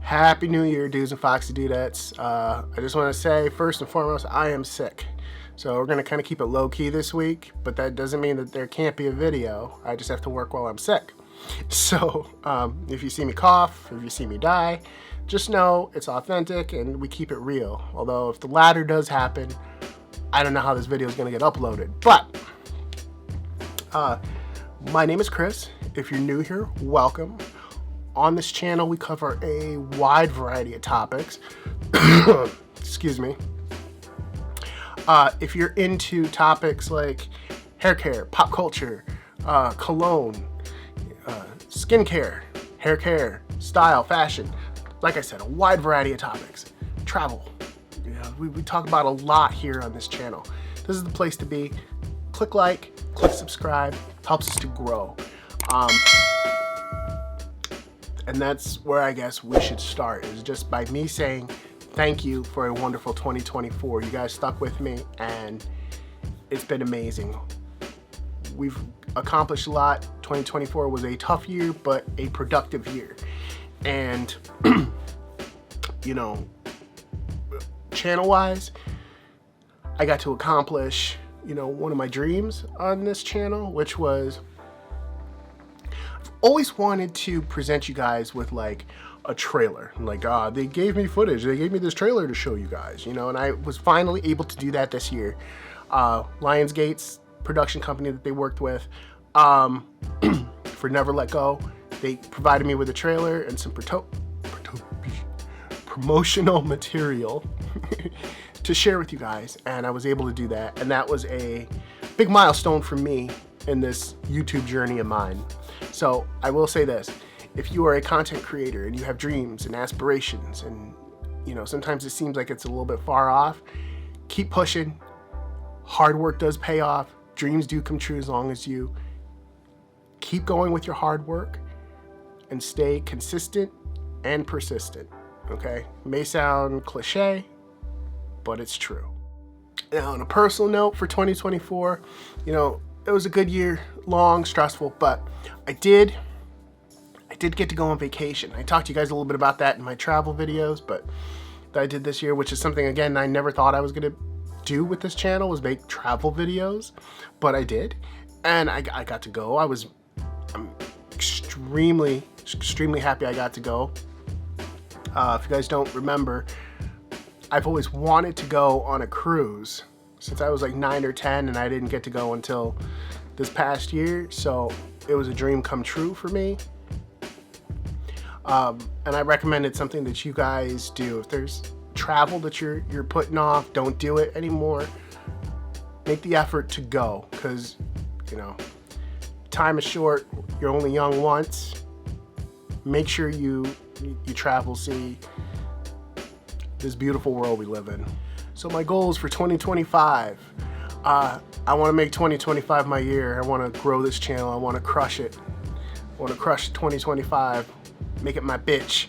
Happy New Year, dudes and Foxy Dudettes. I just want to say, first and foremost, I am sick. So we're going to kind of keep it low-key this week, but that doesn't mean that there can't be a video. I just have to work while I'm sick. So if you see me cough, if you see me die, just know it's authentic and we keep it real. Although if the latter does happen, I don't know how this video is going to get uploaded. But my name is Chris. If you're new here, welcome. On this channel, we cover a wide variety of topics. Excuse me. If you're into topics like hair care, pop culture, cologne, skincare, hair care, style, fashion, like I said, a wide variety of topics. Travel. You know, we talk about a lot here on this channel. This is the place to be. Click like, click subscribe, helps us to grow. And that's where I guess we should start, is just by me saying thank you for a wonderful 2024. You guys stuck with me and it's been amazing. We've accomplished a lot. 2024 was a tough year, but a productive year. And, you know, channel-wise, I got to accomplish, you know, one of my dreams on this channel, which was always wanted to present you guys with like a trailer. Like, they gave me footage. They gave me this trailer to show you guys, you know, and I was finally able to do that this year. Lionsgate's production company that they worked with for Never Let Go, they provided me with a trailer and some promotional material to share with you guys, and I was able to do that, and that was a big milestone for me in this YouTube journey of mine. So I will say this: if you are a content creator and you have dreams and aspirations, and you know sometimes it seems like it's a little bit far off, keep pushing. Hard work does pay off. Dreams do come true as long as you keep going with your hard work and stay consistent and persistent. Okay, it may sound cliche, but it's true. Now, on a personal note for 2024, you know, it was a good year, long, stressful, but I did get to go on vacation. I talked to you guys a little bit about that in my travel videos, but that I did this year, which is something, again, I never thought I was going to do with this channel, was make travel videos, but I did, and I got to go. I'm extremely happy I got to go. If you guys don't remember, I've always wanted to go on a cruise since I was like 9 or 10, and I didn't get to go until this past year, so it was a dream come true for me. And I recommend it's something that you guys do. If there's travel that you're putting off, don't do it anymore. Make the effort to go, because you know time is short. You're only young once. Make sure you travel, see this beautiful world we live in. So my goals for 2025, I want to make 2025 my year. I want to grow this channel. I want to crush it. I want to crush 2025. Make it my bitch.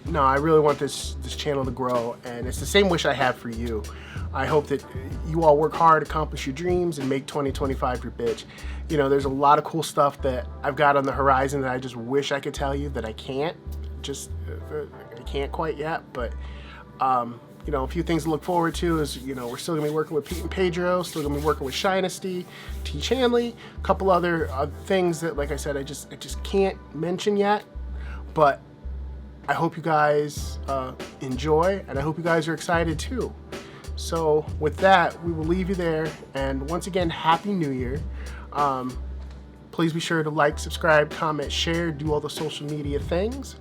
No, I really want this channel to grow, and it's the same wish I have for you. I hope that you all work hard, accomplish your dreams, and make 2025 your bitch. You know, there's a lot of cool stuff that I've got on the horizon that I just wish I could tell you that I can't. I can't quite yet, but you know, a few things to look forward to is, you know, we're still gonna be working with Pete and Pedro, still gonna be working with Shinesty, T. Chanley, a couple other things that, like I said, I just can't mention yet, but I hope you guys enjoy, and I hope you guys are excited too. So with that, we will leave you there, and once again, Happy New Year. Please be sure to like, subscribe, comment, share, do all the social media things.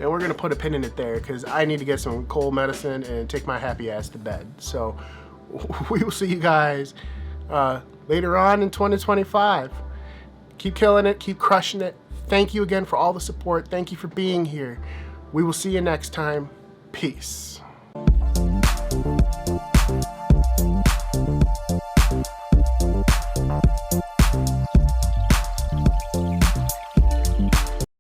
And we're going to put a pin in it there because I need to get some cold medicine and take my happy ass to bed. So we will see you guys later on in 2025. Keep killing it. Keep crushing it. Thank you again for all the support. Thank you for being here. We will see you next time. Peace.